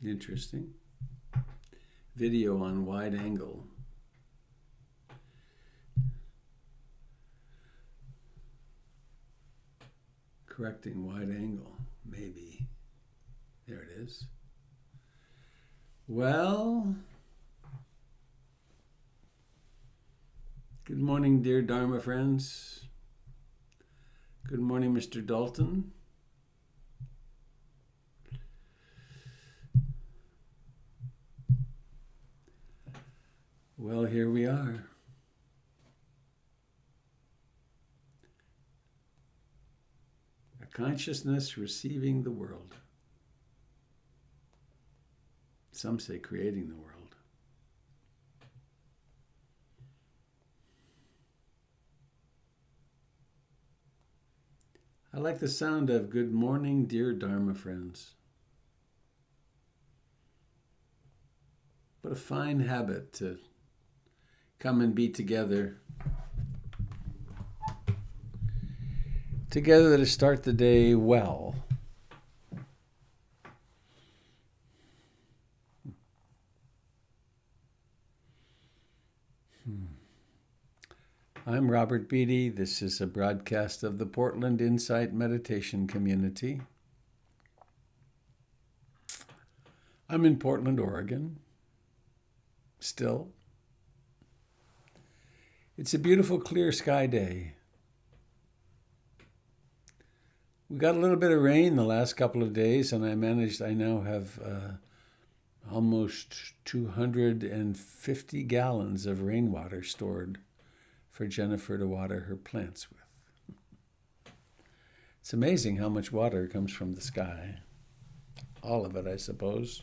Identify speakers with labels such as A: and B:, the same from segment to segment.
A: Interesting. Video on wide angle. Correcting wide angle, maybe. There it is. Well, good morning, dear Dharma friends. Good morning, Mr. Dalton. Well, here we are. A consciousness receiving the world. Some say creating the world. I like the sound of good morning, dear Dharma friends. What a fine habit to come and be together. Together to start the day well. I'm Robert Beatty. This is a broadcast of the Portland Insight Meditation Community. I'm in Portland, Oregon. Still. It's a beautiful clear sky day. We got a little bit of rain the last couple of days, and I now have almost 250 gallons of rainwater stored for Jennifer to water her plants with. It's amazing how much water comes from the sky. All of it, I suppose.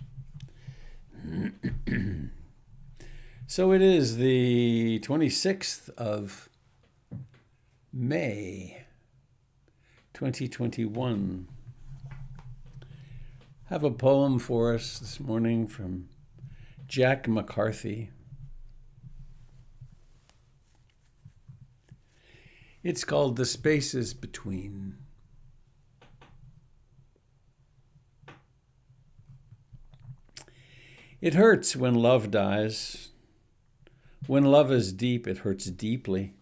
A: So it is the 26th of May, 2021. I have a poem for us this morning from Jack McCarthy. It's called The Spaces Between. It hurts when love dies. When love is deep, it hurts deeply.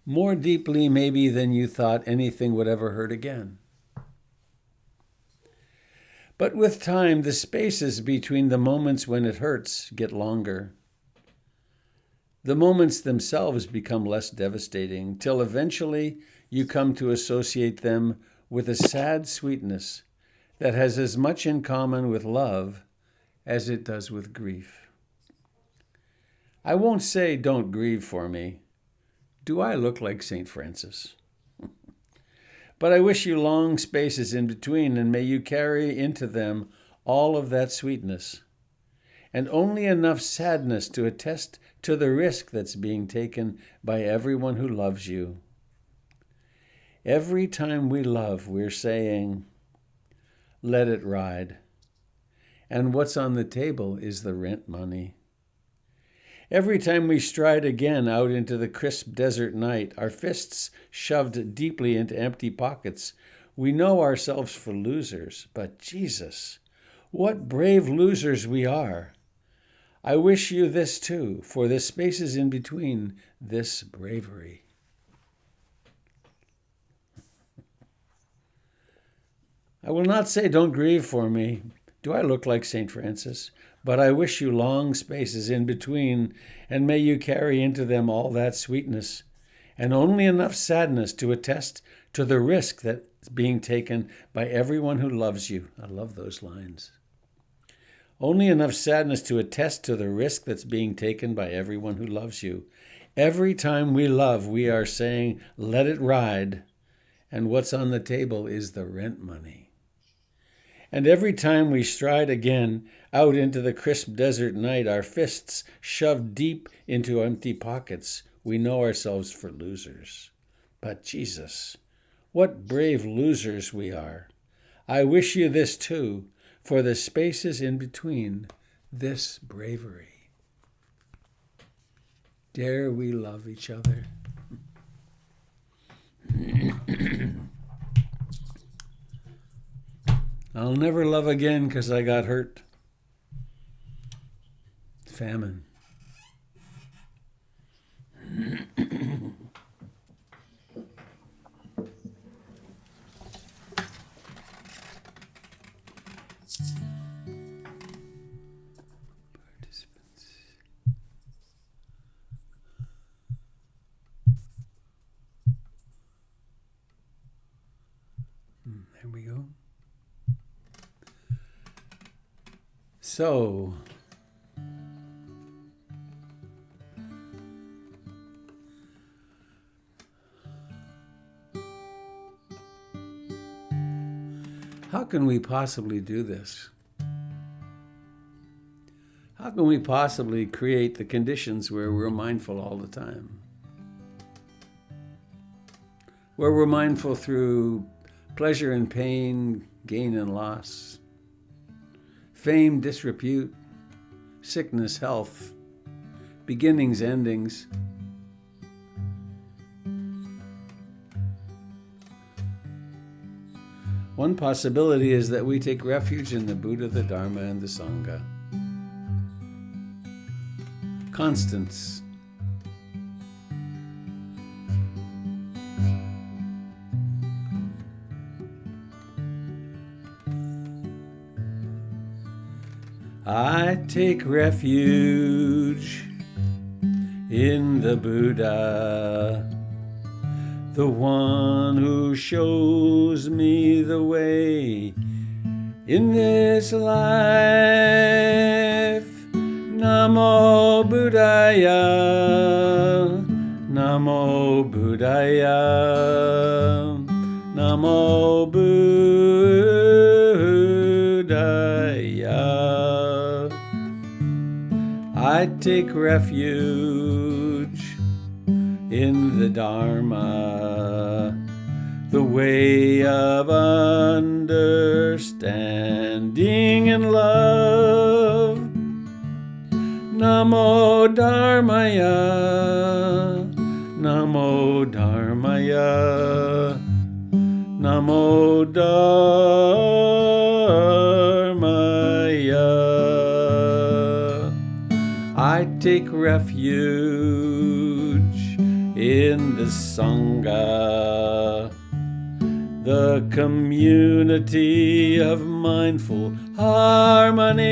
A: More deeply, maybe, than you thought anything would ever hurt again. But with time, the spaces between the moments when it hurts get longer. The moments themselves become less devastating, till eventually you come to associate them with a sad sweetness that has as much in common with love as it does with grief. I won't say, don't grieve for me. Do I look like St. Francis? But I wish you long spaces in between, and may you carry into them all of that sweetness, and only enough sadness to attest to the risk that's being taken by everyone who loves you. Every time we love, we're saying, let it ride. And what's on the table is the rent money. Every time we stride again out into the crisp desert night, our fists shoved deeply into empty pockets, we know ourselves for losers. But Jesus, what brave losers we are. I wish you this too, for the spaces in between this bravery. I will not say don't grieve for me. Do I look like St. Francis? But I wish you long spaces in between, and may you carry into them all that sweetness, and only enough sadness to attest to the risk that's being taken by everyone who loves you. I love those lines. Only enough sadness to attest to the risk that's being taken by everyone who loves you. Every time we love, we are saying, let it ride, and what's on the table is the rent money. And every time we stride again out into the crisp desert night, our fists shoved deep into empty pockets, we know ourselves for losers. But Jesus, what brave losers we are. I wish you this too, for the spaces in between this bravery. Dare we love each other? I'll never love again because I got hurt. Famine. There we go. So, how can we possibly do this? How can we possibly create the conditions where we're mindful all the time? Where we're mindful through pleasure and pain, gain and loss, fame, disrepute, sickness, health, beginnings, endings. One possibility is that we take refuge in the Buddha, the Dharma, and the Sangha. Constants. I take refuge in the Buddha, the one who shows me the way in this life. Namo Buddhaya, Namo Buddhaya, Namo Buddhaya. I take refuge in the Dharma, the way of understanding and love. Namo Dharmaya, Namo Dharmaya, Namo Dharmaya. I take refuge in the Sangha, the community of mindful harmony.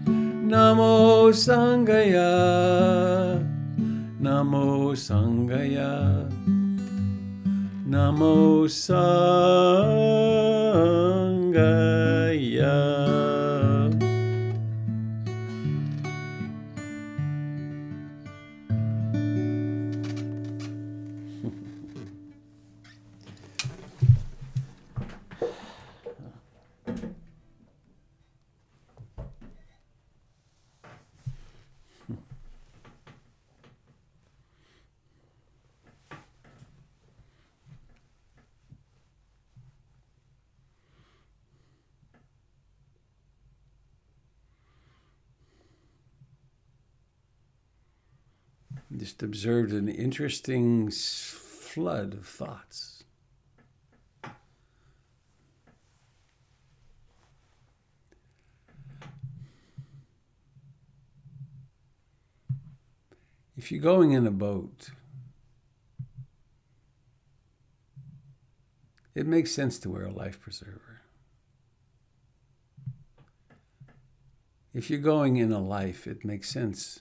A: Namo Sanghaya, Namo Sanghaya, Namo Sanghaya. Just observed an interesting flood of thoughts. If you're going in a boat, it makes sense to wear a life preserver. If you're going in a life, it makes sense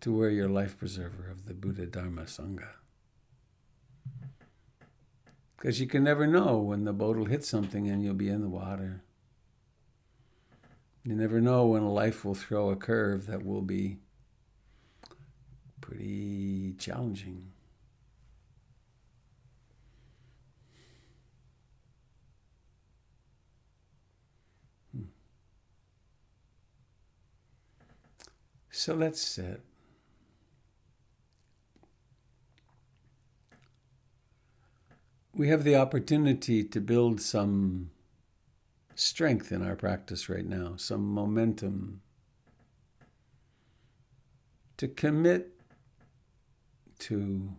A: to wear your life preserver of the Buddha, Dharma, Sangha. Because you can never know when the boat will hit something and you'll be in the water. You never know when life will throw a curve that will be pretty challenging. So let's sit. We have the opportunity to build some strength in our practice right now, some momentum, to commit to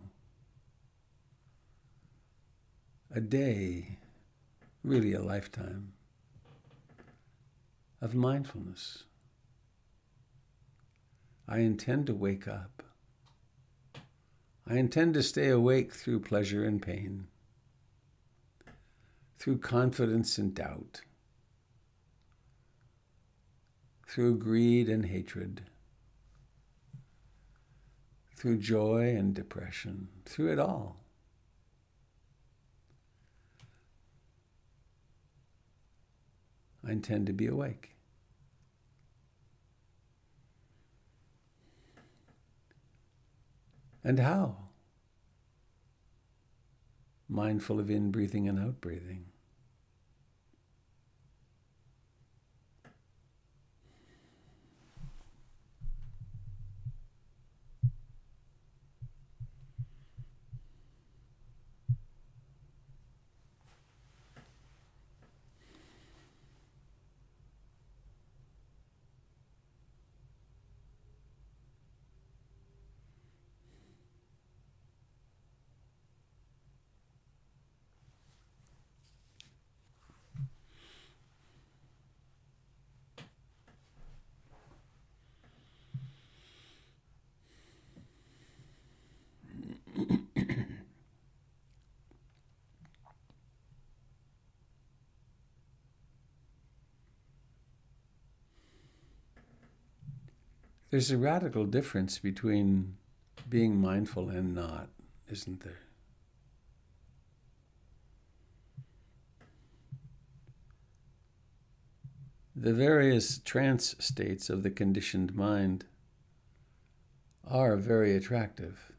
A: a day really a lifetime of mindfulness. I intend to wake up. I intend to stay awake through pleasure and pain, through confidence and doubt, through greed and hatred, through joy and depression, through it all. I intend to be awake. And how? Mindful of in-breathing and out-breathing. There's a radical difference between being mindful and not, isn't there? The various trance states of the conditioned mind are very attractive.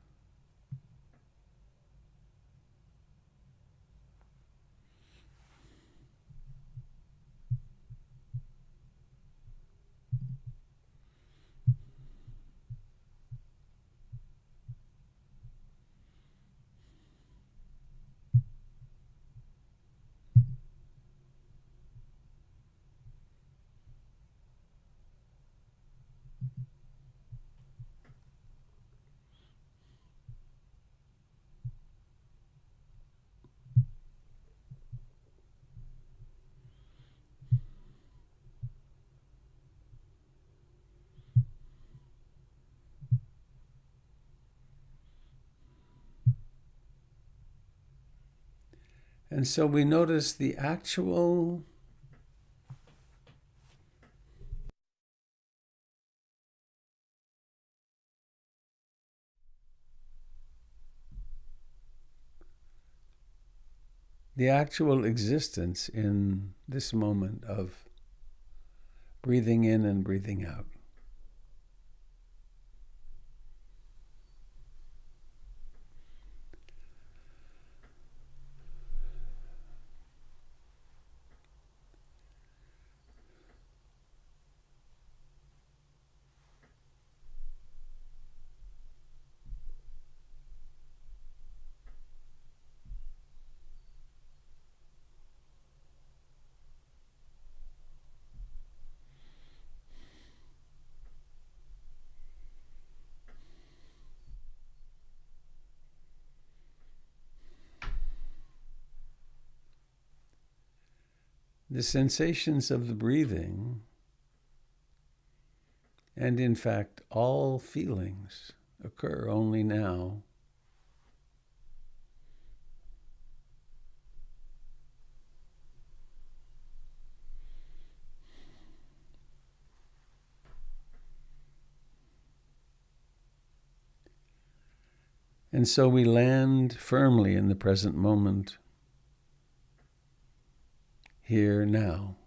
A: And so we notice the actual existence in this moment of breathing in and breathing out. The sensations of the breathing, and in fact all feelings, occur only now. And so we land firmly in the present moment, here now.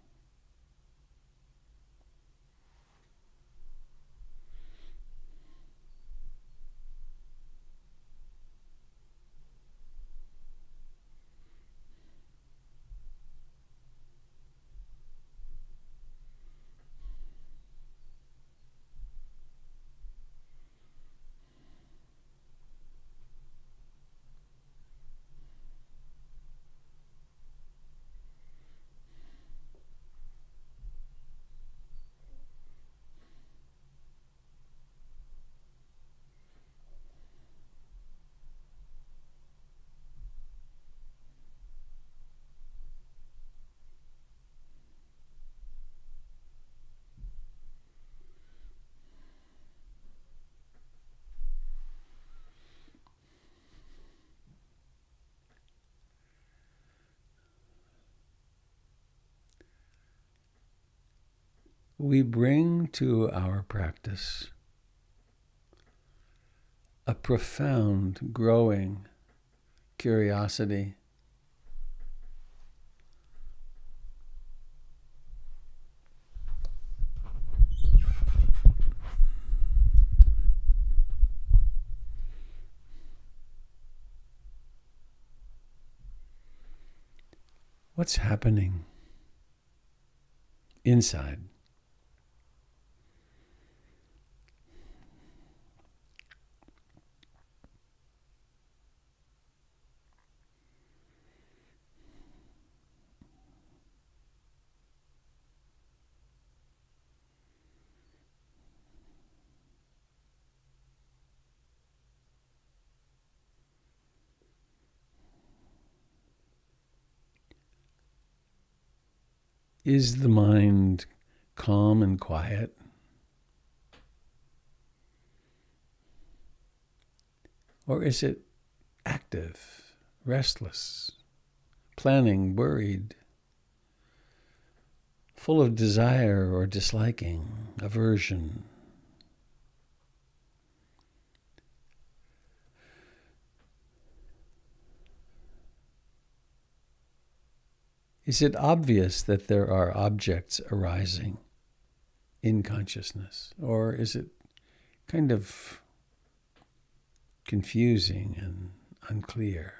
A: we bring to our practice a profound, growing curiosity. What's happening inside? Is the mind calm and quiet? Or is it active, restless, planning, worried, full of desire or disliking, aversion? Is it obvious that there are objects arising in consciousness? Or is it kind of confusing and unclear?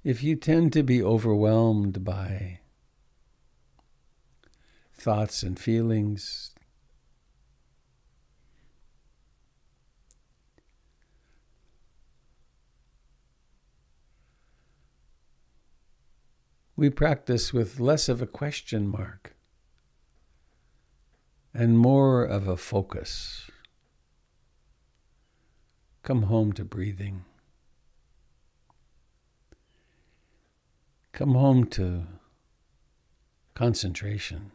A: If you tend to be overwhelmed by thoughts and feelings, we practice with less of a question mark and more of a focus. Come home to breathing. Come home to concentration.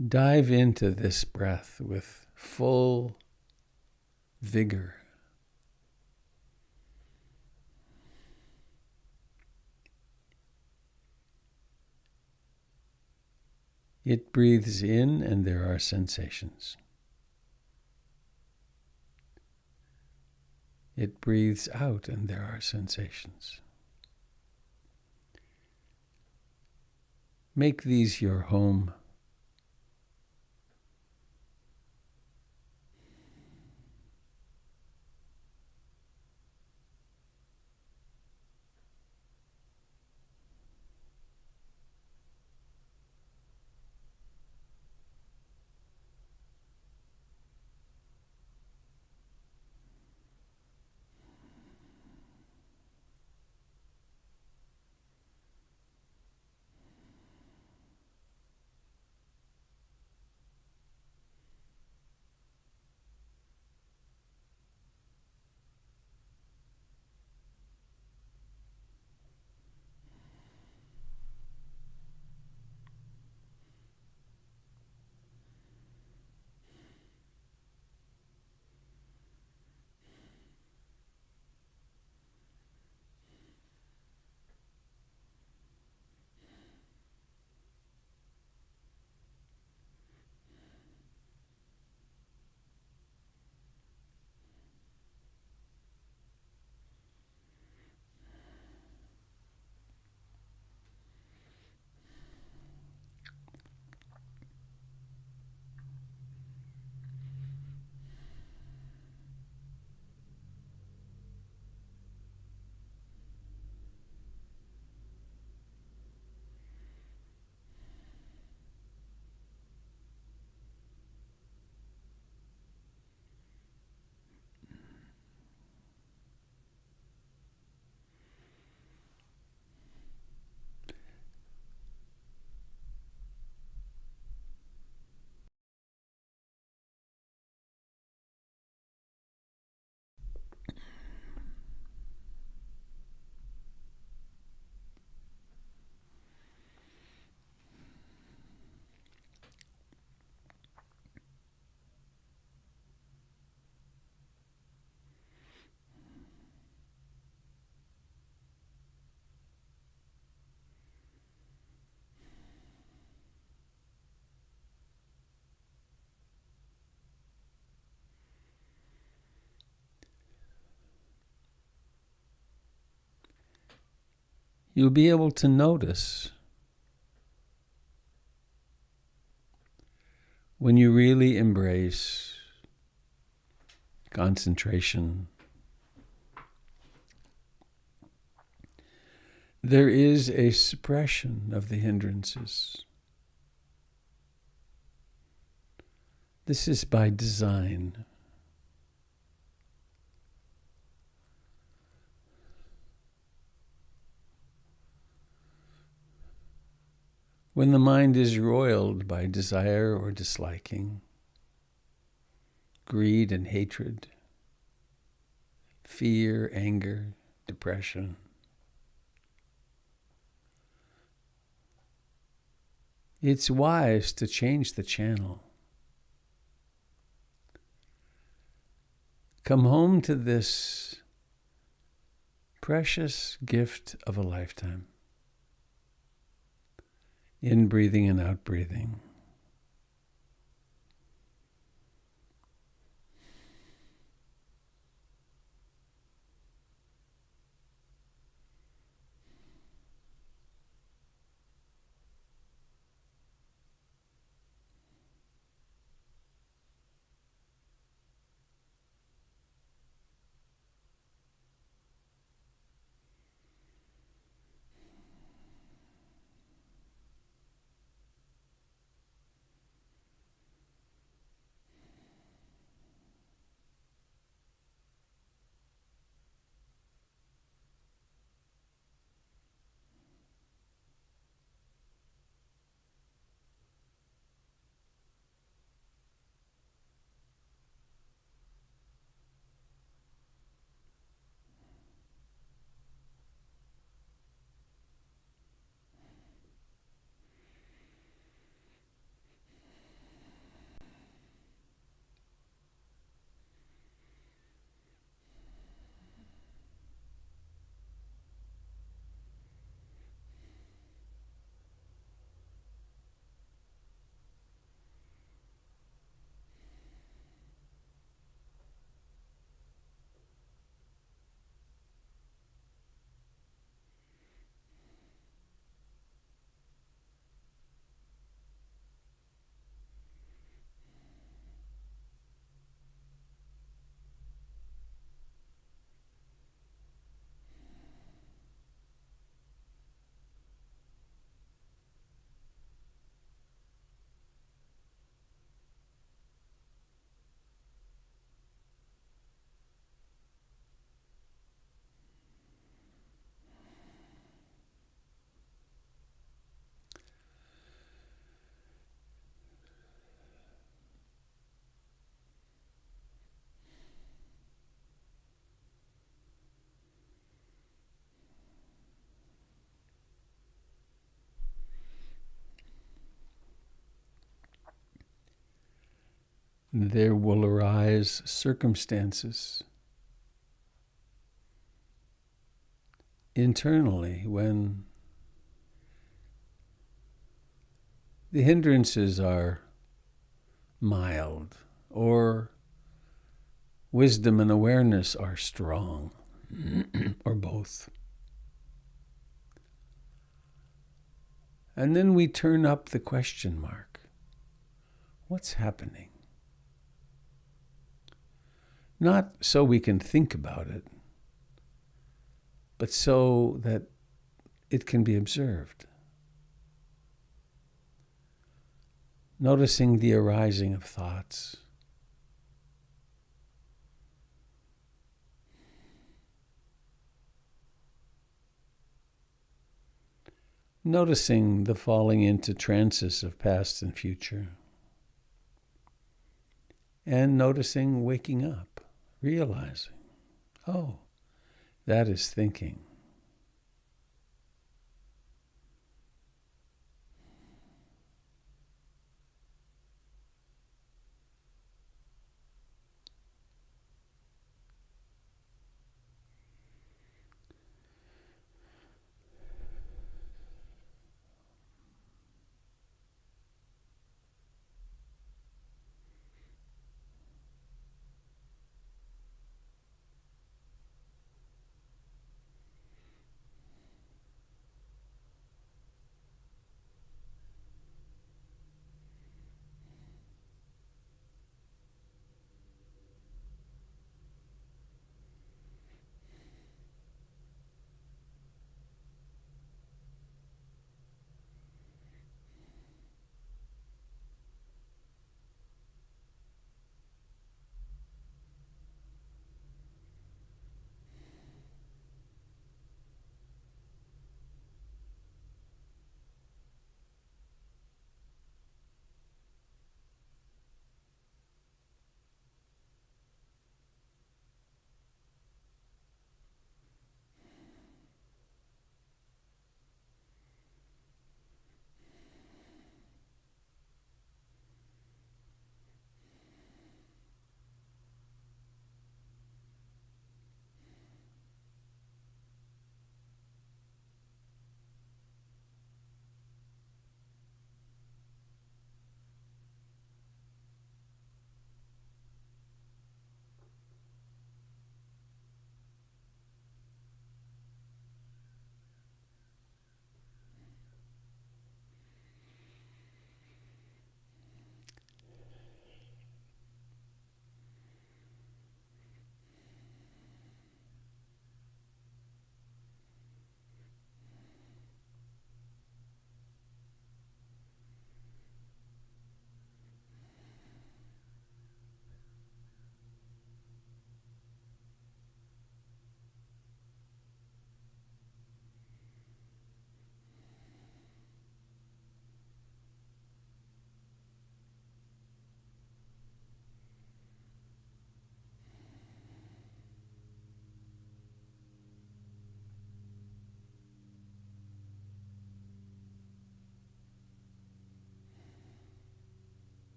A: Dive into this breath with full vigor. It breathes in and there are sensations. It breathes out and there are sensations. Make these your home. you'll be able to notice when you really embrace concentration. There is a suppression of the hindrances. This is by design. When the mind is roiled by desire or disliking, greed and hatred, fear, anger, depression, it's wise to change the channel. Come home to this precious gift of a lifetime. In breathing and out breathing. There will arise circumstances internally when the hindrances are mild or wisdom and awareness are strong, or both. And then we turn up the question mark. What's happening? Not so we can think about it, but so that it can be observed. Noticing the arising of thoughts. Noticing the falling into trances of past and future. And noticing waking up, realizing, oh, that is thinking.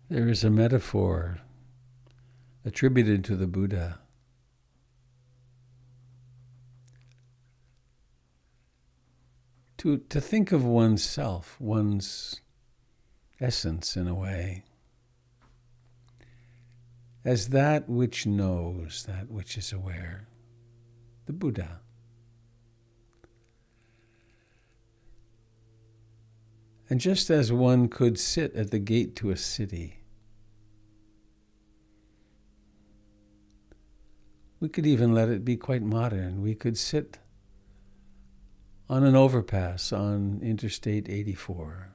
A: There is a metaphor attributed to the Buddha to think of oneself, one's essence in a way, as that which knows, that which is aware, the Buddha. And just as one could sit at the gate to a city, we could even let it be quite modern. We could sit on an overpass on Interstate 84.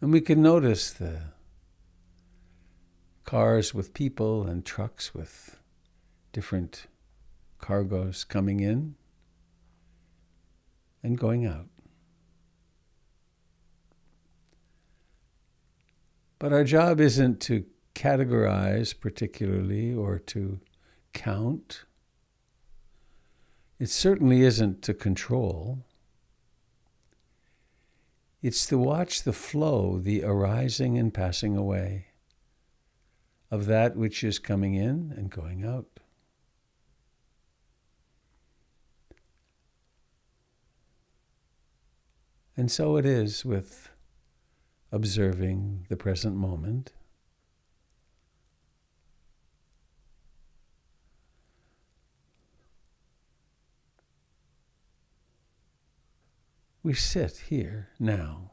A: And we could notice the cars with people and trucks with different cargoes coming in and going out. But our job isn't to categorize particularly or to count. It certainly isn't to control. It's to watch the flow, the arising and passing away of that which is coming in and going out. And so it is with observing the present moment. We sit here now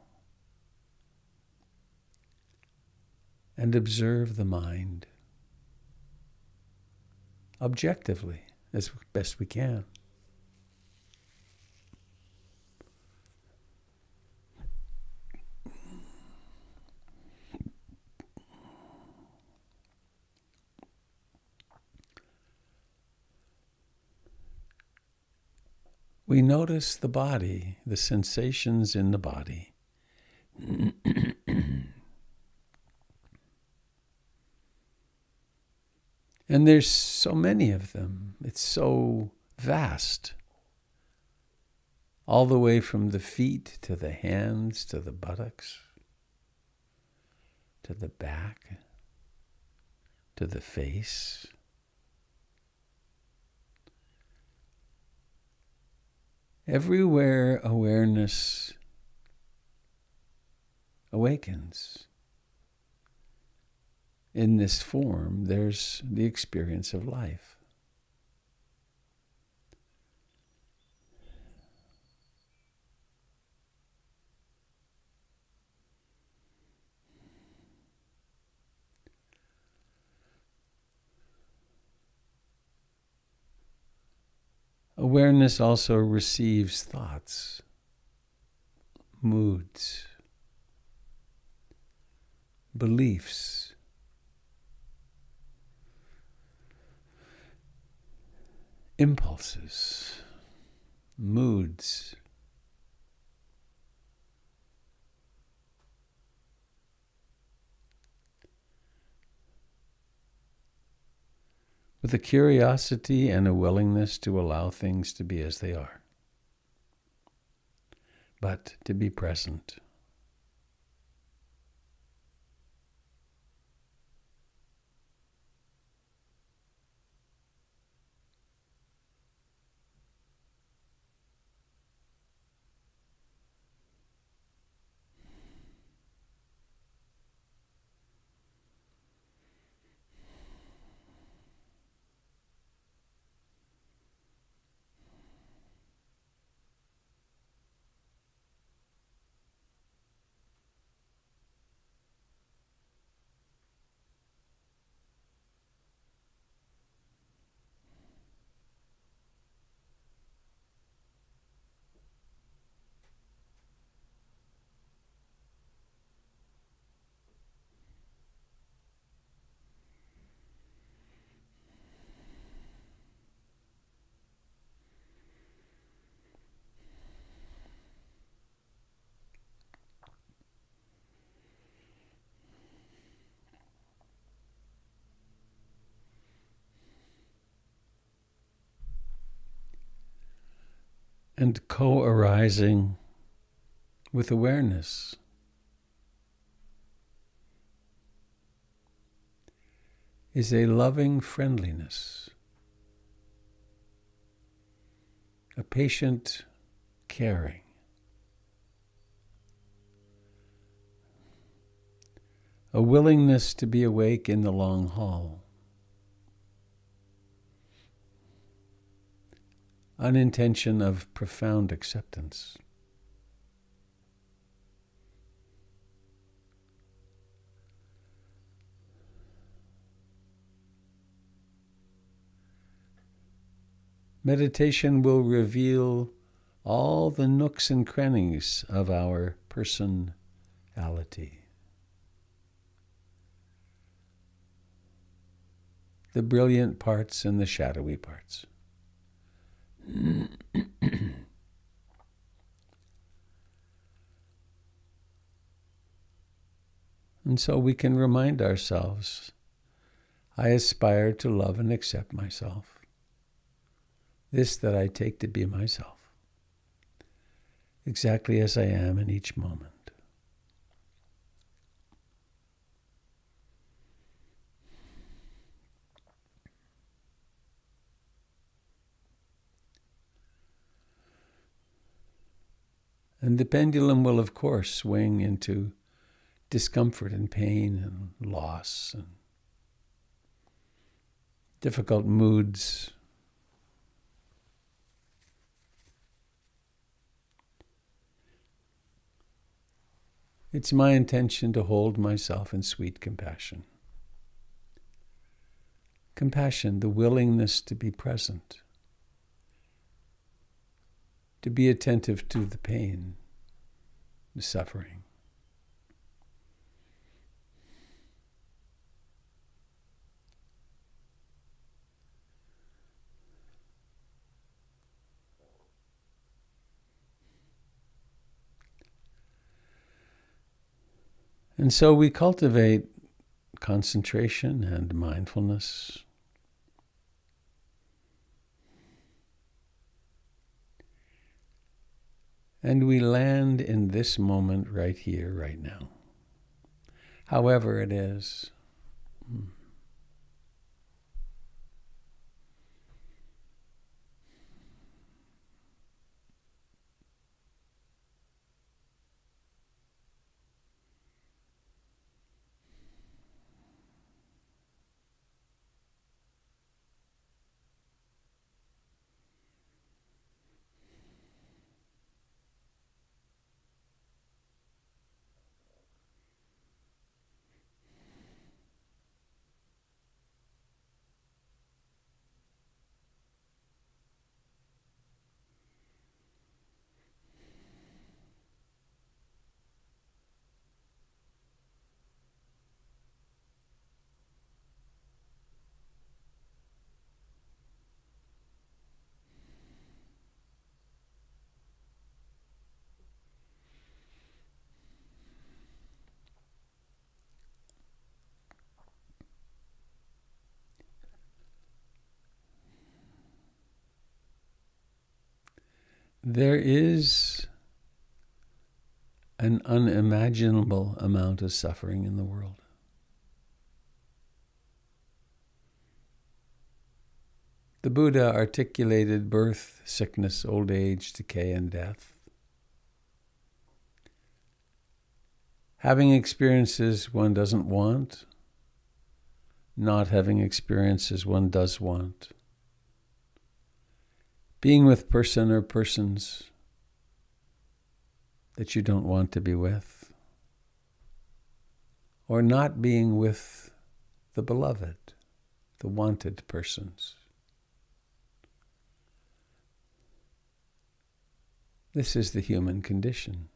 A: and observe the mind objectively as best we can. We notice the body, the sensations in the body. And there's so many of them. It's so vast. All the way from the feet to the hands to the buttocks, to the back, to the face. Everywhere awareness awakens. In this form, there's the experience of life. Awareness also receives thoughts, moods, beliefs, impulses, moods. With a curiosity and a willingness to allow things to be as they are, but to be present. And co-arising with awareness. Is a loving friendliness, a patient caring, a willingness to be awake in the long haul, an intention of profound acceptance. Meditation will reveal all the nooks and crannies of our personality. The brilliant parts and the shadowy parts. And so we can remind ourselves, I aspire to love and accept myself. This that I take to be myself, exactly as I am in each moment. And the pendulum will, of course, swing into discomfort and pain and loss and difficult moods. It's my intention to hold myself in sweet compassion. Compassion, the willingness to be present, to be attentive to the pain, the suffering. And so we cultivate concentration and mindfulness. And we land in this moment right here, right now. However it is. There is an unimaginable amount of suffering in the world. The Buddha articulated birth, sickness, old age, decay, and death. Having experiences one doesn't want, not having experiences one does want. Being with person or persons that you don't want to be with, or not being with the beloved, the wanted persons. This is the human condition.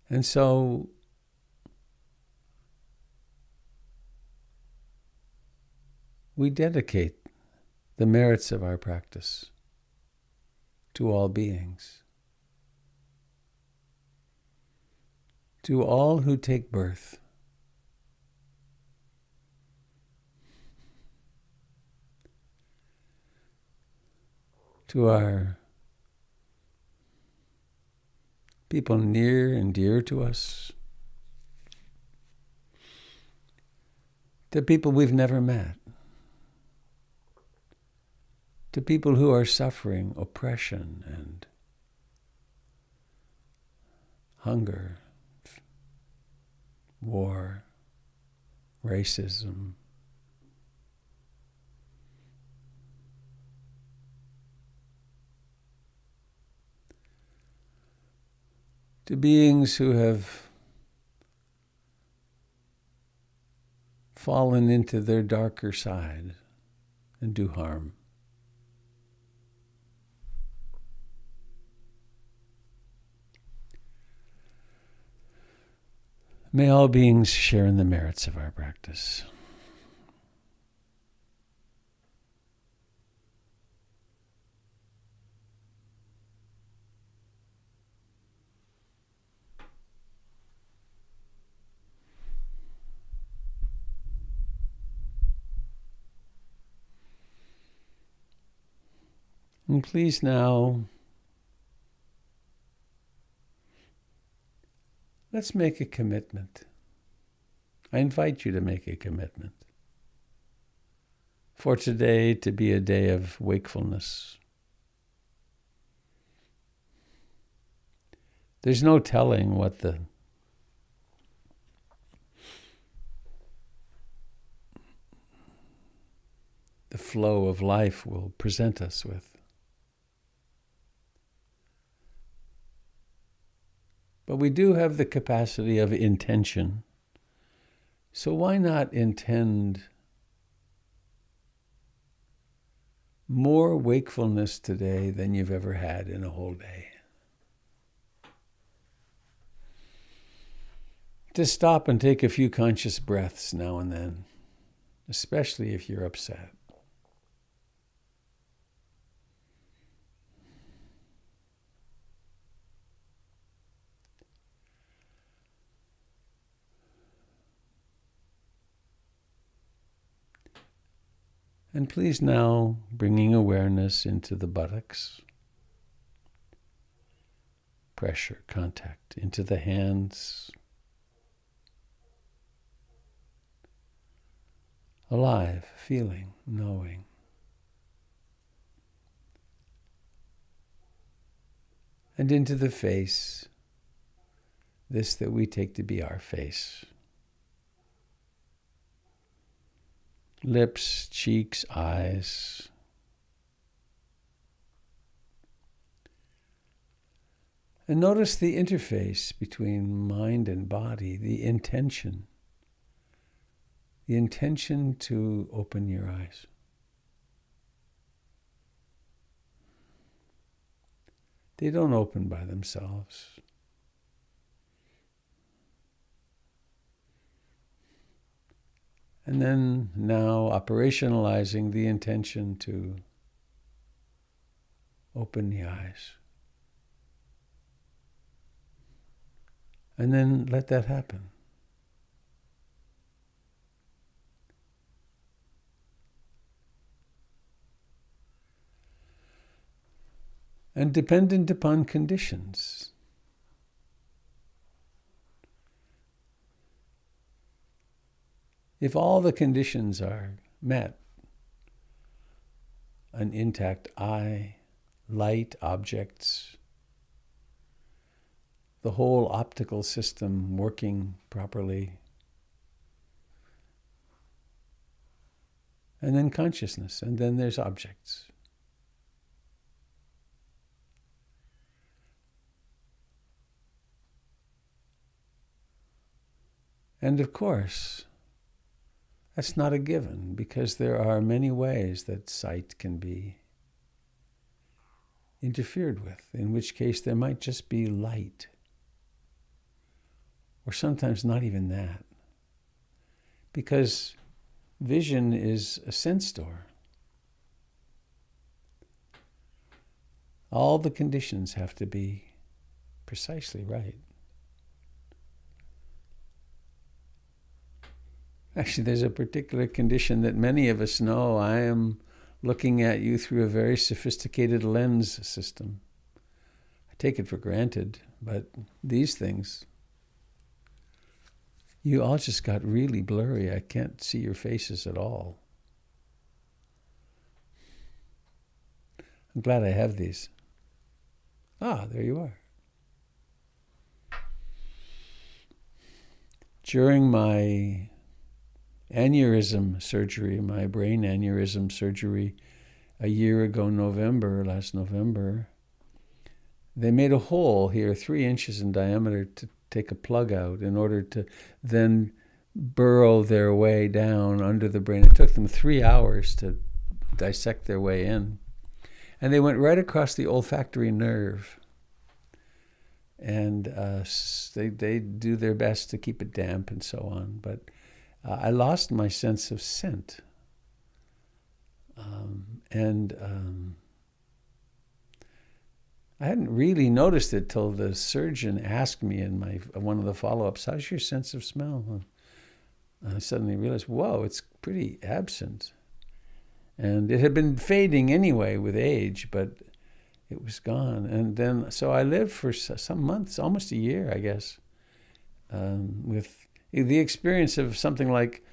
A: And so we dedicate the merits of our practice to all beings, to all who take birth, to our people near and dear to us, to people we've never met, to people who are suffering oppression and hunger, war, racism. To beings who have fallen into their darker side and do harm. May all beings share in the merits of our practice. And please now, let's make a commitment. I invite you to make a commitment for today to be a day of wakefulness. There's no telling what the flow of life will present us with. But we do have the capacity of intention. So why not intend more wakefulness today than you've ever had in a whole day? To stop and take a few conscious breaths now and then, especially if you're upset. And please now, bringing awareness into the buttocks, pressure, contact into the hands, alive, feeling, knowing. And into the face, this that we take to be our face. Lips, cheeks, eyes. And notice the interface between mind and body, the intention. The intention to open your eyes. They don't open by themselves. And then now operationalizing the intention to open the eyes. And then let that happen. And dependent upon conditions. If all the conditions are met, an intact eye, light objects, the whole optical system working properly, and then consciousness, and then there's objects. And of course, that's not a given, because there are many ways that sight can be interfered with, in which case there might just be light, or sometimes not even that, because vision is a sense door. All the conditions have to be precisely right. Actually, there's a particular condition that many of us know. I am looking at you through a very sophisticated lens system. I take it for granted. But these things, you all just got really blurry. I can't see your faces at all. I'm glad I have these. Ah, there you are. During my aneurysm surgery, my brain aneurysm surgery, a year ago, last November, they made a hole here 3 inches in diameter to take a plug out in order to then burrow their way down under the brain. It took them 3 hours to dissect their way in. And they went right across the olfactory nerve. And they do their best to keep it damp and so on. But I lost my sense of scent. I hadn't really noticed it till the surgeon asked me in one of the follow-ups, how's your sense of smell? And I suddenly realized, whoa, it's pretty absent. And it had been fading anyway with age, but it was gone. And then, so I lived for some months, almost a year, I guess, with the experience of something like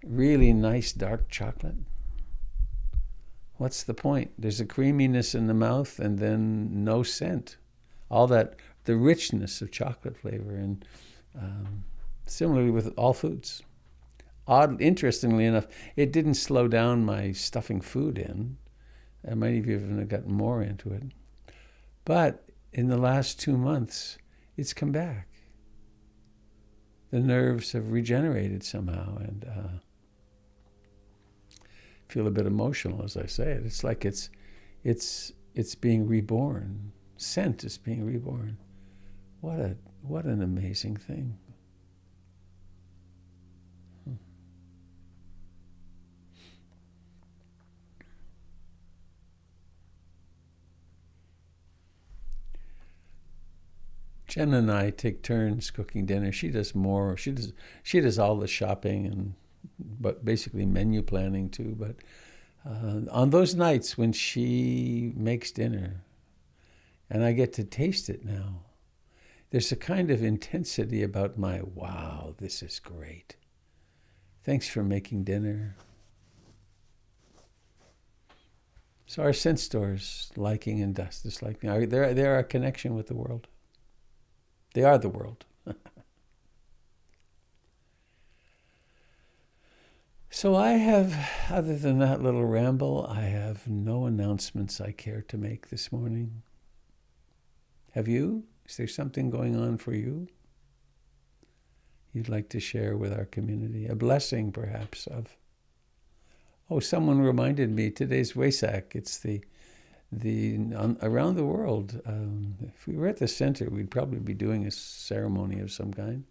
A: really nice dark chocolate. What's the point? There's a creaminess in the mouth and then no scent. All that, the richness of chocolate flavor. And similarly with all foods. Interestingly enough, it didn't slow down my stuffing food in. I might have even gotten more into it. But in the last 2 months, it's come back. The nerves have regenerated somehow, and feel a bit emotional as I say it. It's like it's being reborn. Scent is being reborn. What an amazing thing. Jen and I take turns cooking dinner. She does more. She does all the shopping but basically menu planning too. But on those nights when she makes dinner, and I get to taste it now, there's a kind of intensity about my, wow, this is great. Thanks for making dinner. So our sense doors, liking and disliking, they're a connection with the world. They are the world. So I have, other than that little ramble, I have no announcements I care to make this morning. Have you? Is there something going on for you you'd like to share with our community? A blessing, perhaps, of... Oh, someone reminded me, today's Wesak. It's around the world. If we were at the center, we'd probably be doing a ceremony of some kind.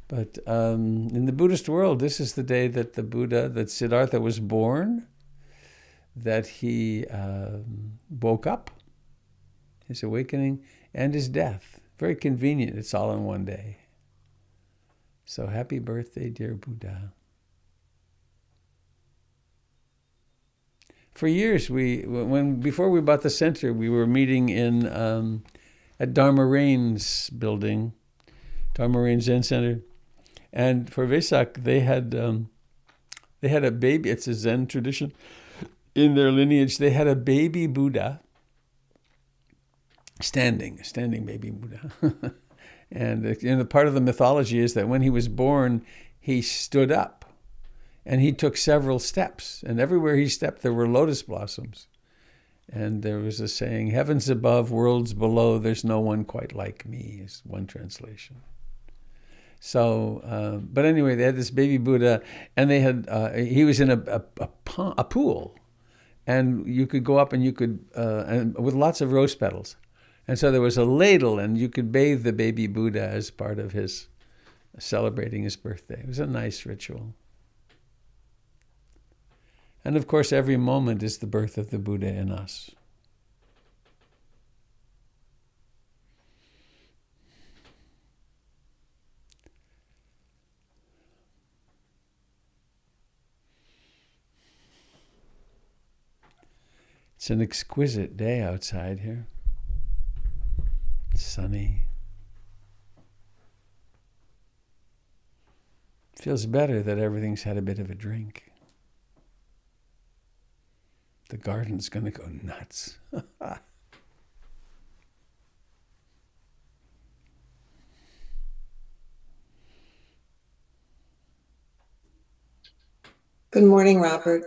A: But in the Buddhist world, this is the day that the Buddha, that Siddhartha was born, that he woke up, his awakening, and his death. Very convenient. It's all in one day. So happy birthday, dear Buddha. For years, before we bought the center, we were meeting at Dharma Rain's building, Dharma Rain Zen Center, and for Vesak they had a baby. It's a Zen tradition in their lineage. They had a baby Buddha, standing baby Buddha, and the part of the mythology is that when he was born, he stood up. And he took several steps, and everywhere he stepped, there were lotus blossoms. And there was a saying, heavens above, worlds below, there's no one quite like me, is one translation. So, but anyway, they had this baby Buddha, and they had, he was in a pool, and you could go up and you could, and with lots of rose petals. And so there was a ladle, and you could bathe the baby Buddha as part of his celebrating his birthday. It was a nice ritual. And of course, every moment is the birth of the Buddha in us. It's an exquisite day outside here. sunny. Feels better that everything's had a bit of a drink. The garden's going to go nuts.
B: Good morning, Robert.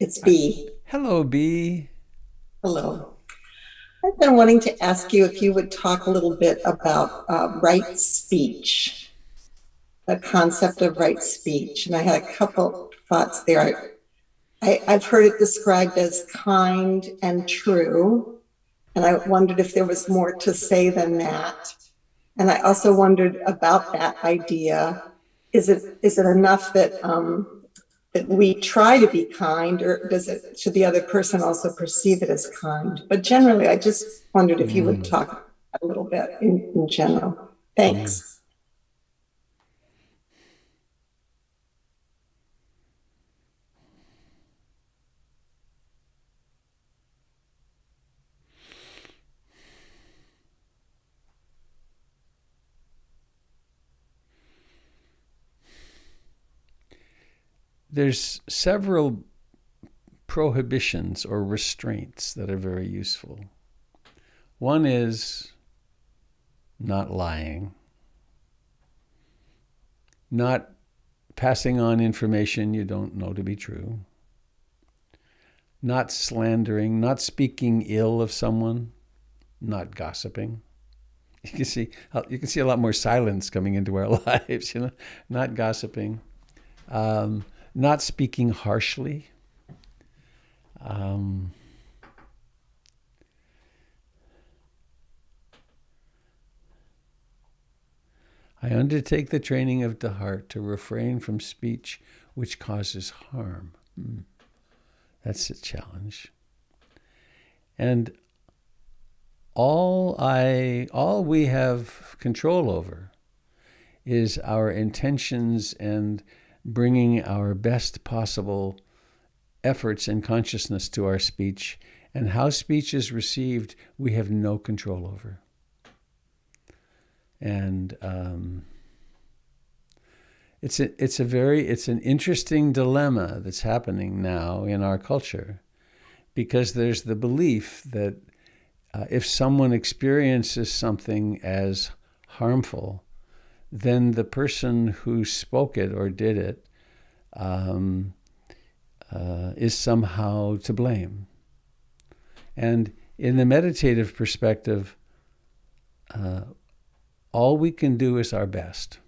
B: It's B.
A: Hello, B.
B: Hello. I've been wanting to ask you if you would talk a little bit about right speech, the concept of right speech. And I had a couple thoughts there. I've heard it described as kind and true. And I wondered if there was more to say than that. And I also wondered about that idea. Is it enough that we try to be kind, or should the other person also perceive it as kind? But generally, I just wondered if you would talk a little bit in general. Thanks.
A: There's several prohibitions or restraints that are very useful. One is not lying, not passing on information you don't know to be true, not slandering, not speaking ill of someone, not gossiping. You can see a lot more silence coming into our lives, not gossiping, not speaking harshly. I undertake the training of the heart to refrain from speech which causes harm. That's a challenge. And all we have control over is our intentions and bringing our best possible efforts and consciousness to our speech. And how speech is received, we have no control over. And it's an interesting dilemma that's happening now in our culture, because there's the belief that if someone experiences something as harmful, then the person who spoke it or did it is somehow to blame. And in the meditative perspective, all we can do is our best.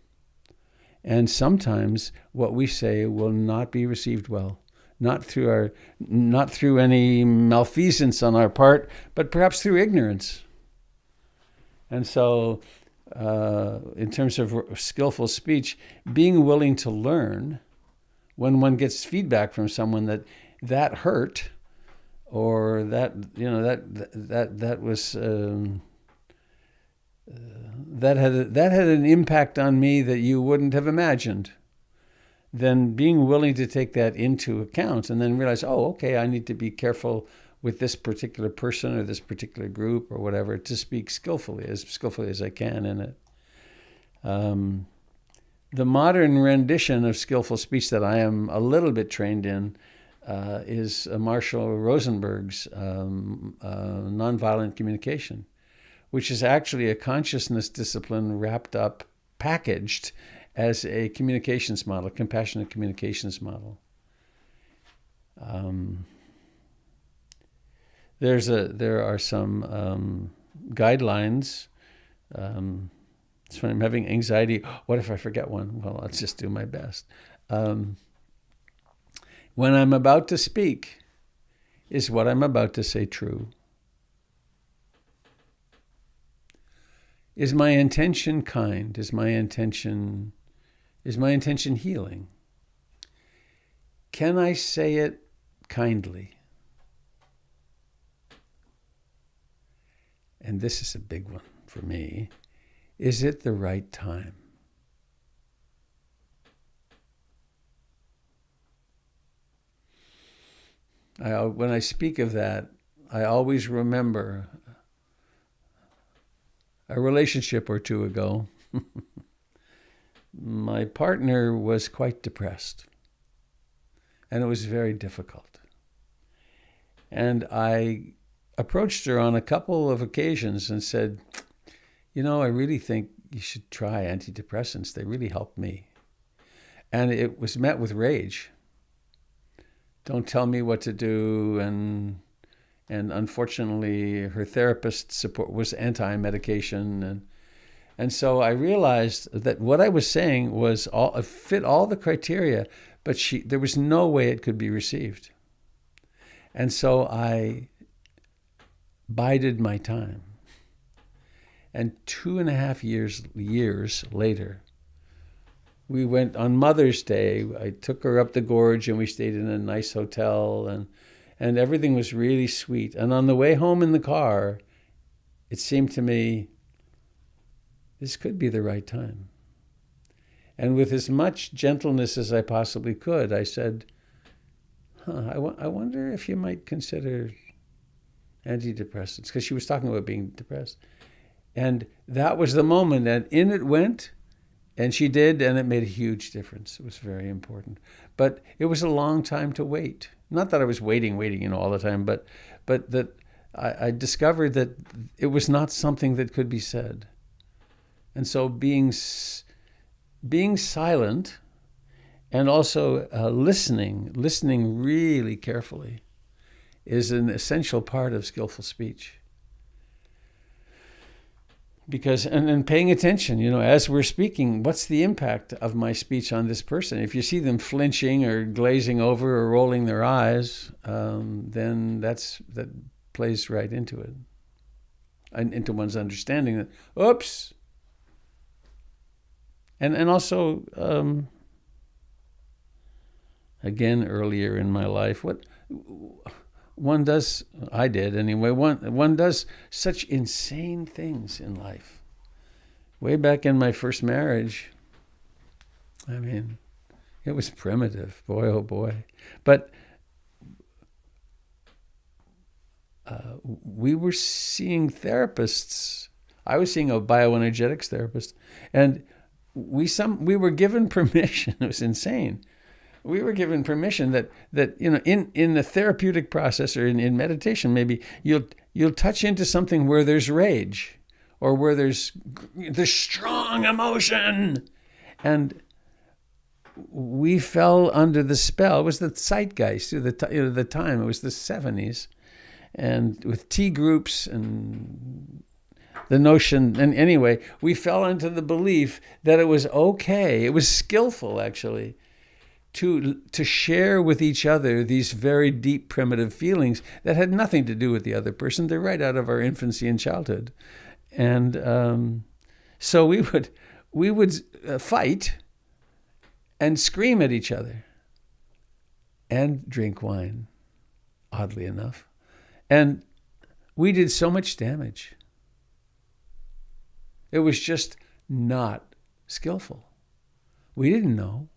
A: And sometimes what we say will not be received well, not through any malfeasance on our part, but perhaps through ignorance. And so, in terms of skillful speech, being willing to learn when one gets feedback from someone that hurt, or that was that had an impact on me that you wouldn't have imagined, then being willing to take that into account and then realize, oh, okay, I need to be careful with this particular person or this particular group or whatever, to speak skillfully as I can in it. The modern rendition of skillful speech that I am a little bit trained in is Marshall Rosenberg's nonviolent communication, which is actually a consciousness discipline wrapped up, packaged as a communications model, compassionate communications model. There are some guidelines. It's funny, I'm having anxiety. What if I forget one? Well, let's just do my best. When I'm about to speak, is what I'm about to say true? Is my intention kind? Is my intention healing? Can I say it kindly? And this is a big one for me. Is it the right time? When I speak of that, I always remember a relationship or two ago, my partner was quite depressed, and it was very difficult. And I approached her on a couple of occasions and said, I really think you should try antidepressants. They really helped me. And it was met with rage. Don't tell me what to do. And unfortunately, her therapist support was anti-medication. And so I realized that what I was saying was fit all the criteria, but there was no way it could be received. And so I bided my time. And 2.5 years later, we went on Mother's Day. I took her up the gorge and we stayed in a nice hotel and everything was really sweet. And on the way home in the car, it seemed to me, this could be the right time. And with as much gentleness as I possibly could, I said, I wonder if you might consider antidepressants, because she was talking about being depressed. And that was the moment, and in it went, and she did, and it made a huge difference. It was very important. But it was a long time to wait. Not that I was waiting, all the time, but that I discovered that it was not something that could be said. And so being silent and also listening really carefully is an essential part of skillful speech. Because, and paying attention, as we're speaking, what's the impact of my speech on this person? If you see them flinching or glazing over or rolling their eyes, then that plays right into it. And into one's understanding that, oops. And also, again, earlier in my life, what one does, I did anyway, one does such insane things in life. Way back in my first marriage, it was primitive, boy, oh boy. But we were seeing therapists. I was seeing a bioenergetics therapist, and we were given permission. It was insane. We were given permission that in the therapeutic process or in meditation, maybe you'll touch into something where there's rage or where there's strong emotion, and we fell under the spell. It was the zeitgeist, the time. It was the 70s, and with tea groups and the notion, and anyway, we fell into the belief that it was okay. It was skillful, actually, to share with each other these very deep primitive feelings that had nothing to do with the other person. They're right out of our infancy and childhood. And so we would fight and scream at each other and drink wine, oddly enough. And we did so much damage. It was just not skillful. We didn't know.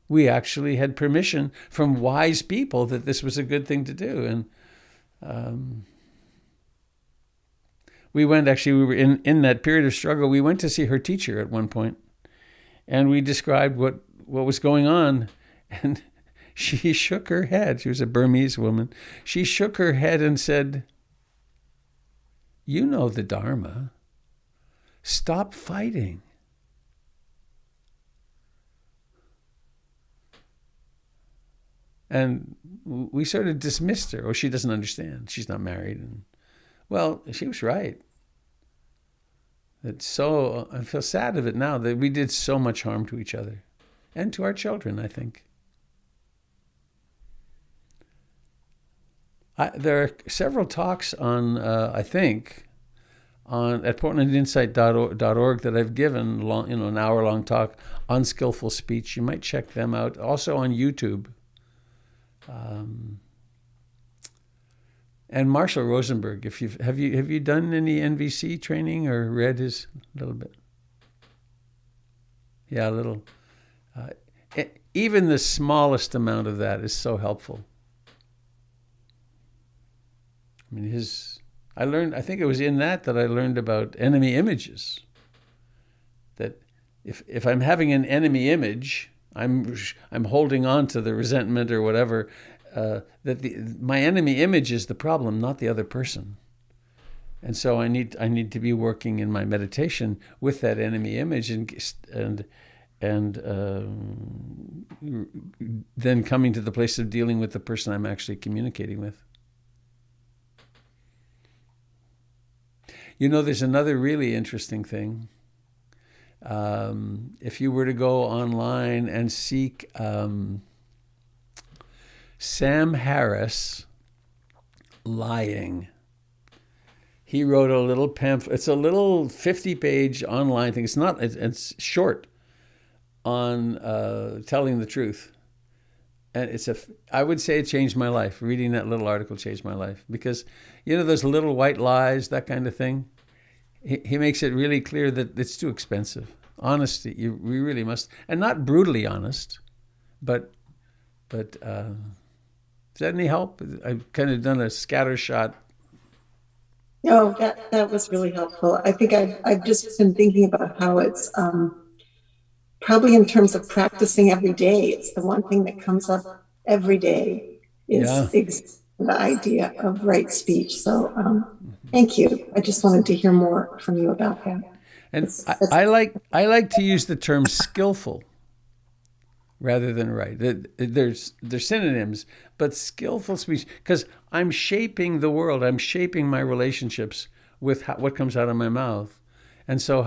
A: We actually had permission from wise people that this was a good thing to do. And we were in that period of struggle. We went to see her teacher at one point, and we described what was going on. And she shook her head. She was a Burmese woman. She shook her head and said, "You know the Dharma. Stop fighting." And we sort of dismissed her. Oh, she doesn't understand. She's not married. And, well, she was right. I feel sad of it now that we did so much harm to each other and to our children, I think. There are several talks on, I think, at portlandinsight.org that I've given, an hour-long talk on skillful speech. You might check them out. Also on YouTube. And Marshall Rosenberg, have you done any NVC training or read his little bit? Yeah, a little. Even the smallest amount of that is so helpful. His I think it was in that I learned about enemy images. That if I'm having an enemy image, I'm holding on to the resentment or whatever. My enemy image is the problem, not the other person. And so I need to be working in my meditation with that enemy image, and then coming to the place of dealing with the person I'm actually communicating with. There's another really interesting thing. If you were to go online and seek Sam Harris lying, he wrote a little pamphlet. It's a little 50-page online thing. It's short, on telling the truth. And I would say it changed my life. Reading that little article changed my life, because those little white lies, that kind of thing. He makes it really clear that it's too expensive. Honesty, we really must, and not brutally honest, but does that any help? I've kind of done a scattershot.
B: No, that was really helpful. I think I've just been thinking about how it's probably in terms of practicing every day. It's the one thing that comes up every day is the idea of right speech. So thank you. I just wanted to hear more from you about that.
A: And I like to use the term skillful rather than right. There's synonyms, but skillful speech, because I'm shaping the world. I'm shaping my relationships with what comes out of my mouth. And so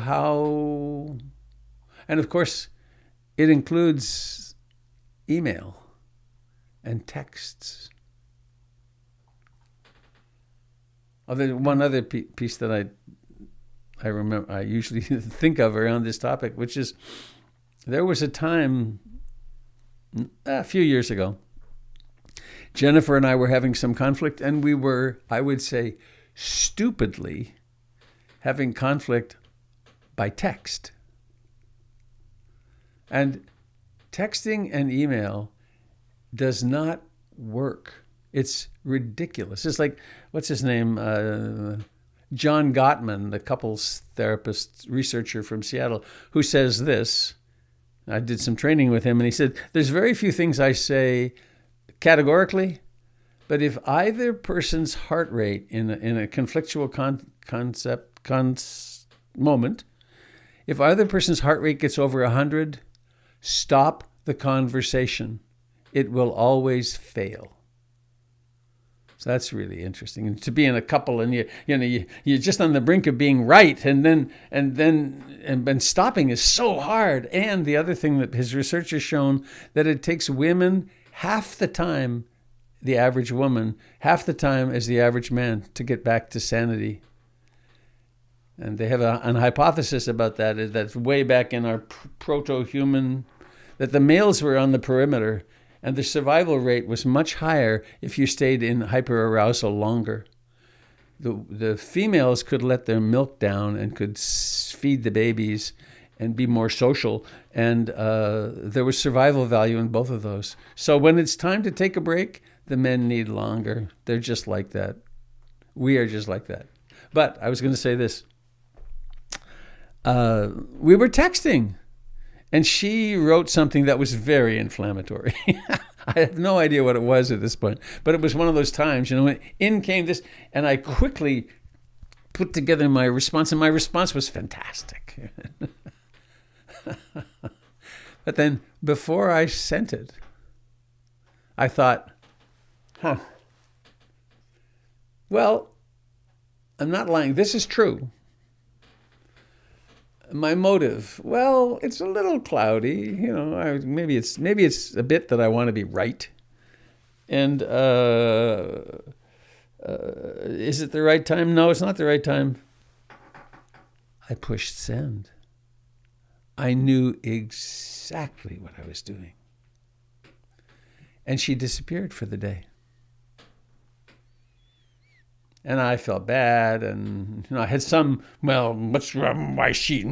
A: and of course, it includes email and texts. One other piece that I remember, I usually think of around this topic, which is, there was a time a few years ago, Jennifer and I were having some conflict, and we were, I would say, stupidly having conflict by text. And texting and email does not work. It's ridiculous. It's like, what's his name? John Gottman, the couples therapist researcher from Seattle, who says this. I did some training with him, and he said, there's very few things I say categorically, but if either person's heart rate in a conflictual moment, if either person's heart rate gets over 100, stop the conversation. It will always fail. So that's really interesting. And to be in a couple and you're just on the brink of being right, and stopping is so hard. And the other thing that his research has shown, that it takes women half the time, the average woman, half the time as the average man, to get back to sanity. And they have an hypothesis about that, that's way back in our proto-human, that the males were on the perimeter, and the survival rate was much higher if you stayed in hyperarousal longer. The females could let their milk down and could feed the babies and be more social, and there was survival value in both of those. So when it's time to take a break, the men need longer. They're just like that. We are just like that. But I was going to say this. We were texting, and she wrote something that was very inflammatory. I have no idea what it was at this point, but it was one of those times, when in came this, and I quickly put together my response, and my response was fantastic. But then before I sent it, I thought, well, I'm not lying. This is true. My motive, well, it's a little cloudy. Maybe it's a bit that I want to be right. And is it the right time? No, it's not the right time. I pushed send. I knew exactly what I was doing. And she disappeared for the day. And I felt bad, and I had some, what's wrong? Why she?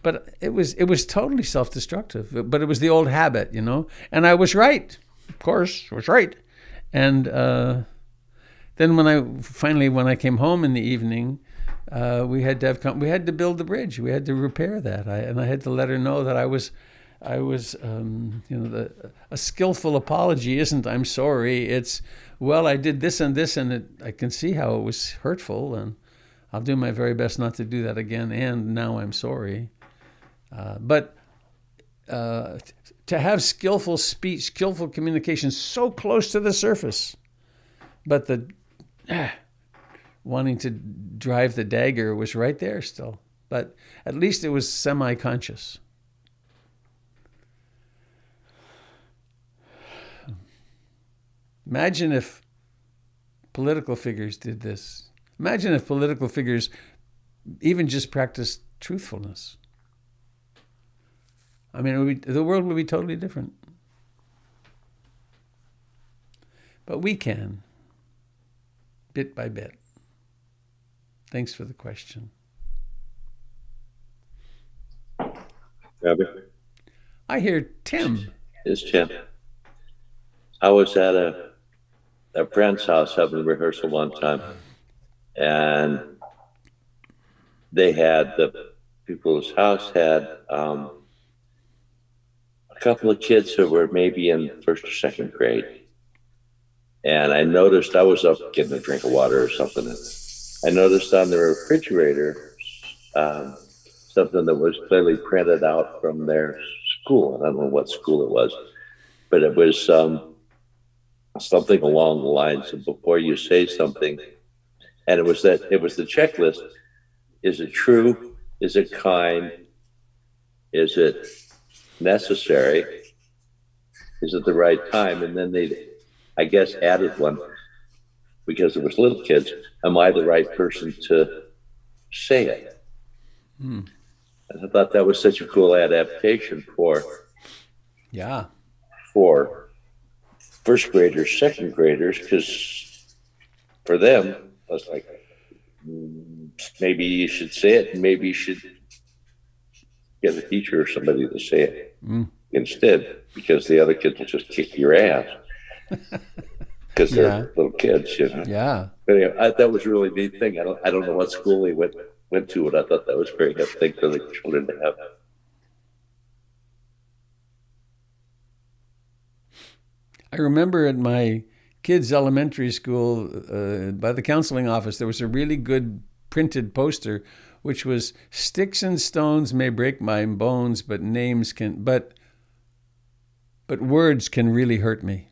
A: But it was totally self-destructive. But it was the old habit, And I was right, of course, I was right. And then when I came home in the evening, we had to build the bridge. We had to repair that. I had to let her know that I was a skillful apology isn't "I'm sorry." It's, well, I did this and this, and I can see how it was hurtful, and I'll do my very best not to do that again. And now I'm sorry. But to have skillful speech, skillful communication so close to the surface, but the wanting to drive the dagger was right there still. But at least it was semi-conscious. Imagine if political figures did this. Imagine if political figures even just practiced truthfulness. I mean, the world would be totally different. But we can, bit by bit. Thanks for the question.
C: Rabbi,
A: I hear Tim.
C: it's Tim. I was at a friend's house having a rehearsal one time, and the people's house had a couple of kids who were maybe in first or second grade. And I noticed, I was up getting a drink of water or something, and I noticed on the refrigerator something that was clearly printed out from their school. And I don't know what school it was, but it was something along the lines of, before you say something, and it was the checklist. Is it true? Is it kind? Is it necessary? Is it the right time? And then they, I guess, added one, because it was little kids. Am I the right person to say it? And I thought that was such a cool adaptation for first graders, second graders, because for them, I was like, maybe you should say it, and maybe you should get a teacher or somebody to say it instead, because the other kids will just kick your ass because they're little kids, you know.
A: Yeah.
C: But anyway, that was a really neat thing. I don't know what school they went to, and I thought that was a very good thing for the children to have.
A: I remember at my kids' elementary school, by the counseling office, there was a really good printed poster, which was, "Sticks and stones may break my bones, but words can really hurt me."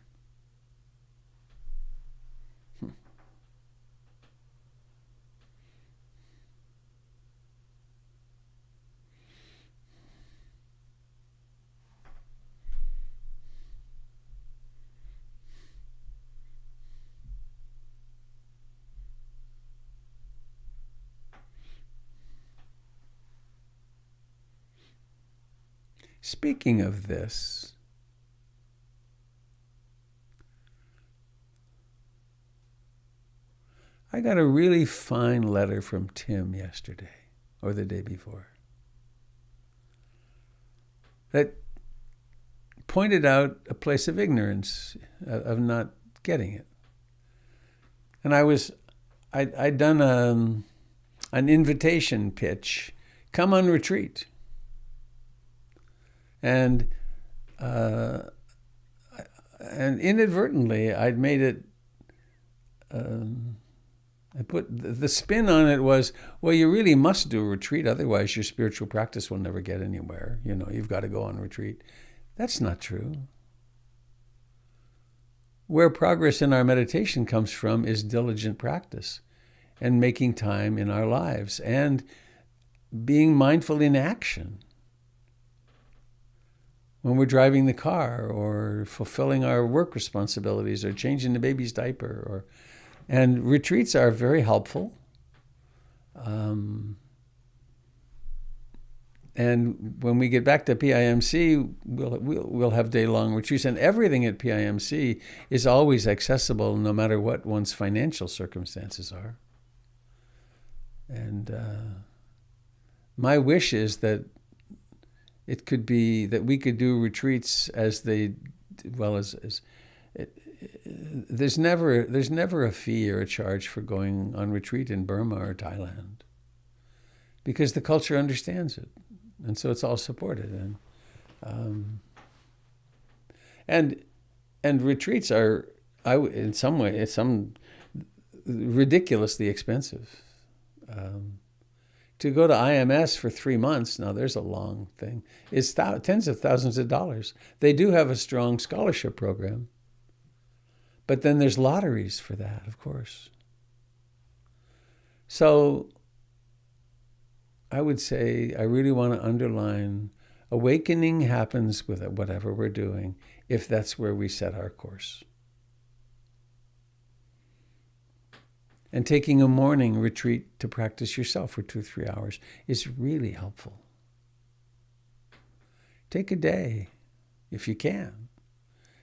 A: Speaking of this, I got a really fine letter from Tim yesterday, or the day before, that pointed out a place of ignorance, of not getting it. And I'd done an invitation pitch, come on retreat. And inadvertently, I'd made it, I put the spin on it was, well, you really must do a retreat, otherwise your spiritual practice will never get anywhere. You know, you've got to go on retreat. That's not true. Where progress in our meditation comes from is diligent practice and making time in our lives and being mindful in action. When we're driving the car or fulfilling our work responsibilities or changing the baby's diaper, and retreats are very helpful. And when we get back to PIMC, we'll have day-long retreats, and everything at PIMC is always accessible, no matter what one's financial circumstances are. And my wish is that it could be that we could do retreats as there's never a fee or a charge for going on retreat in Burma or Thailand, because the culture understands it, and so it's all supported. And retreats are, in some way, ridiculously expensive. To go to IMS for 3 months, now there's a long thing, is tens of thousands of dollars. They do have a strong scholarship program, but then there's lotteries for that, of course. So I would say I really want to underline, awakening happens with whatever we're doing, if that's where we set our course. And taking a morning retreat to practice yourself for 2 or 3 hours is really helpful. Take a day, if you can.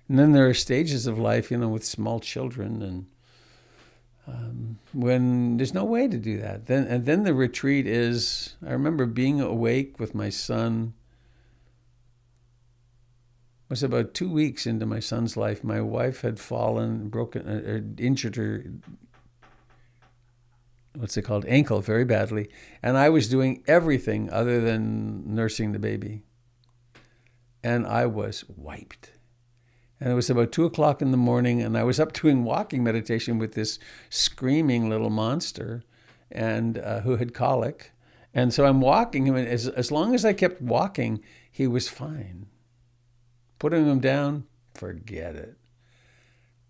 A: And then there are stages of life, with small children, and when there's no way to do that. Then the retreat is, I remember being awake with my son. It was about 2 weeks into my son's life. My wife had fallen, injured her, ankle very badly. And I was doing everything other than nursing the baby. And I was wiped. And it was about 2:00 in the morning, and I was up doing walking meditation with this screaming little monster, and who had colic. And so I'm walking him, and as long as I kept walking, he was fine. Putting him down, forget it.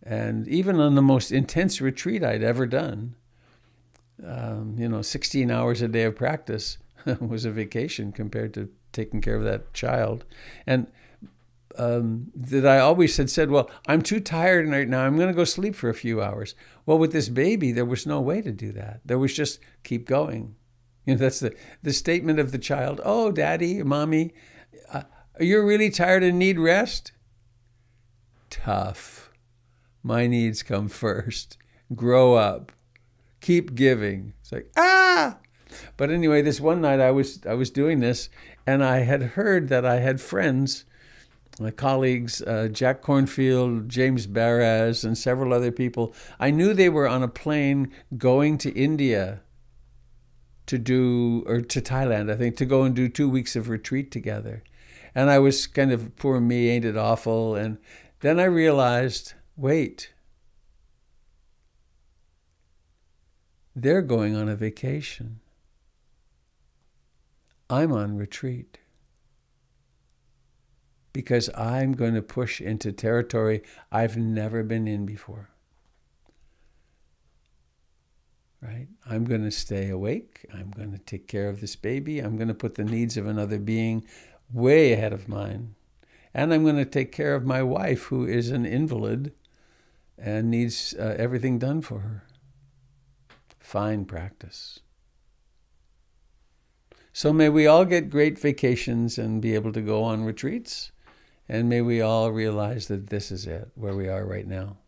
A: And even on the most intense retreat I'd ever done, 16 hours a day of practice was a vacation compared to taking care of that child. And that I always had said, well, I'm too tired right now, I'm going to go sleep for a few hours. Well, with this baby, there was no way to do that. There was just keep going. That's the statement of the child. Oh, daddy, mommy, you're really tired and need rest? Tough. My needs come first. Grow up. Keep giving. It's like, ah! But anyway, this one night I was doing this, and I had heard that I had friends, my colleagues, Jack Cornfield, James Baraz, and several other people. I knew they were on a plane going to India to Thailand, I think, to go and do 2 weeks of retreat together. And I was kind of, poor me, ain't it awful? And then I realized, wait, they're going on a vacation. I'm on retreat. Because I'm going to push into territory I've never been in before. Right? I'm going to stay awake. I'm going to take care of this baby. I'm going to put the needs of another being way ahead of mine. And I'm going to take care of my wife, who is an invalid and needs everything done for her. Fine practice. So may we all get great vacations and be able to go on retreats. And may we all realize that this is it, where we are right now.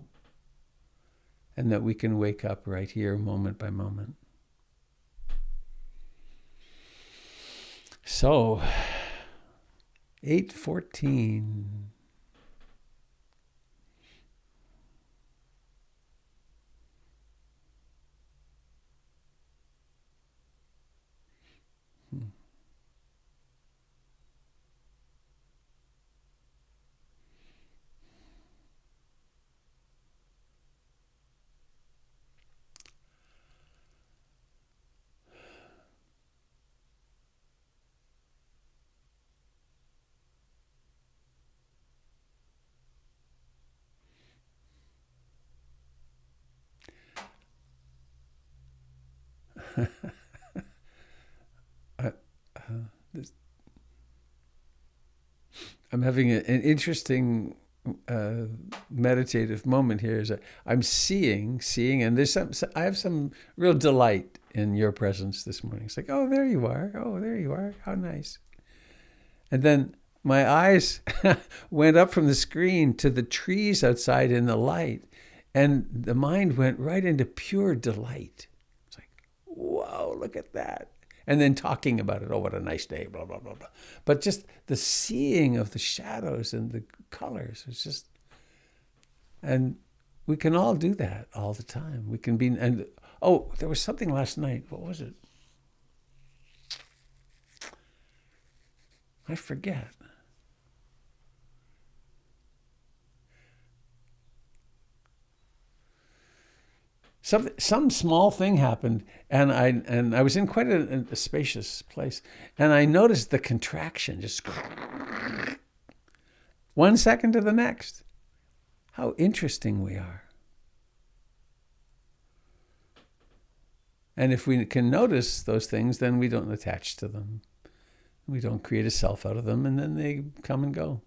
A: And that we can wake up right here, moment by moment. So, 8:14. I'm having an interesting meditative moment here. I'm seeing, and I have some real delight in your presence this morning. It's like, oh, there you are. Oh, there you are. How nice. And then my eyes went up from the screen to the trees outside in the light, and the mind went right into pure delight. It's like, whoa, look at that. And then talking about it, oh, what a nice day, blah, blah, blah, blah. But just the seeing of the shadows and the colors, it's just, and we can all do that all the time. We can be, and oh, there was something last night. What was it? I forget. Some small thing happened, and I was in quite a spacious place, and I noticed the contraction, just 1 second to the next. How interesting we are. And if we can notice those things, then we don't attach to them. We don't create a self out of them, and then they come and go.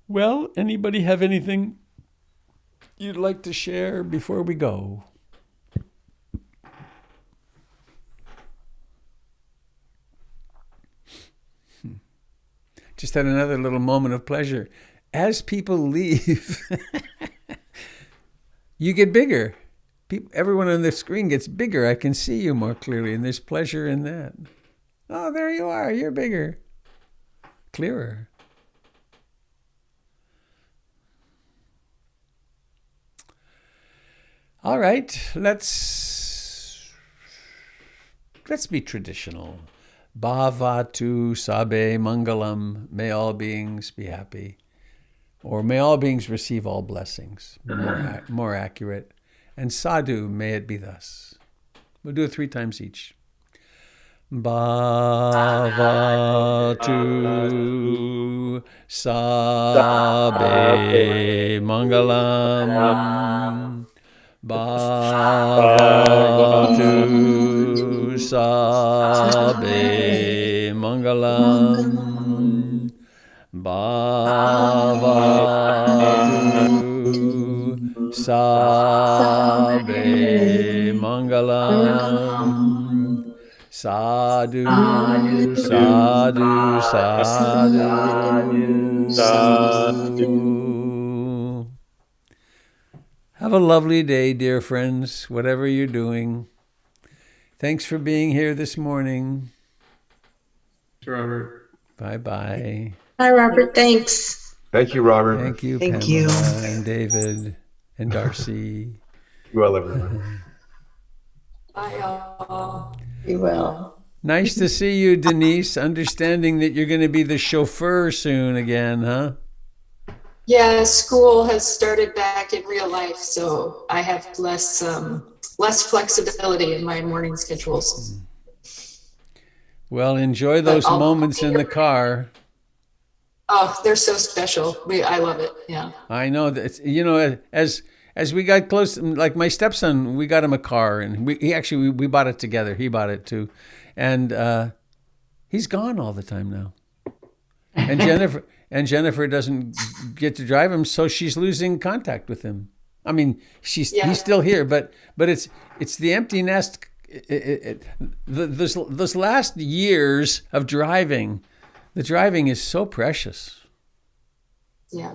A: Well, anybody have anything you'd like to share before we go? Just had another little moment of pleasure. As people leave, you get bigger. Everyone on the screen gets bigger. I can see you more clearly, and there's pleasure in that. Oh, there you are. You're bigger. Clearer. All right, let's be traditional. Bhavatu sabe mangalam. May all beings be happy. Or may all beings receive all blessings. More accurate. And sadhu, may it be thus. We'll do it 3 times each. Bhavatu sabe mangalam. Bhavatu sabe mangalam. Bhavatu sabe mangalam. Sadhu, sadhu, sadhu. Have a lovely day, dear friends, whatever you're doing. Thanks for being here this morning.
D: Robert.
A: Bye-bye.
E: Hi, Robert. Thanks.
D: Thank you, Robert.
A: Thank you,
E: Thank
A: Pamela
E: you.
A: and David and Darcy.
D: Be well, everyone.
B: Bye, all. Be well.
A: Nice to see you, Denise, understanding that you're going to be the chauffeur soon again, huh?
F: Yeah, school has started back in real life, so I have less flexibility in my morning schedules.
A: Well, enjoy those moments in the car.
F: Oh, they're so special. I love it. Yeah.
A: I know that, as we got close, like my stepson, we got him a car, and we bought it together. He bought it too, and he's gone all the time now. And Jennifer doesn't get to drive him, so she's losing contact with him. I mean, he's still here, but it's the empty nest. Those last years of driving, the driving is so precious.
F: Yeah.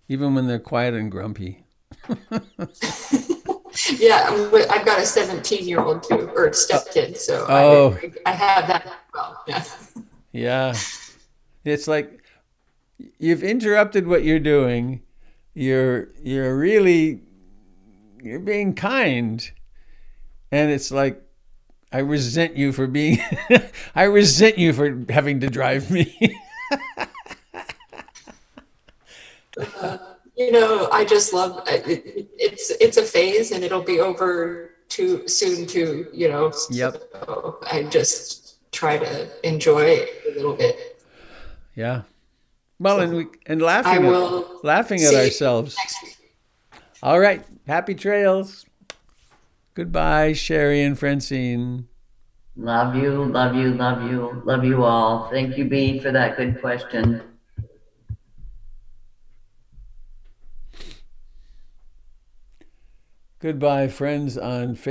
A: Even when they're quiet and grumpy.
F: Yeah, I've got a 17-year-old too, or stepkid, so I have that as well. Yeah.
A: Yeah. It's like you've interrupted what you're doing. You're being kind. And it's like, I resent you for having to drive me.
F: I just love it. It's a phase, and it'll be over too soon too.
A: Yep.
F: So I just try to enjoy it a little bit.
A: Yeah. Well, and laughing at ourselves.
F: Next week.
A: All right. Happy trails. Goodbye, Sherry and Francine.
G: Love you, love you, love you, love you all. Thank you, B, for that good question.
A: Goodbye, friends on Facebook.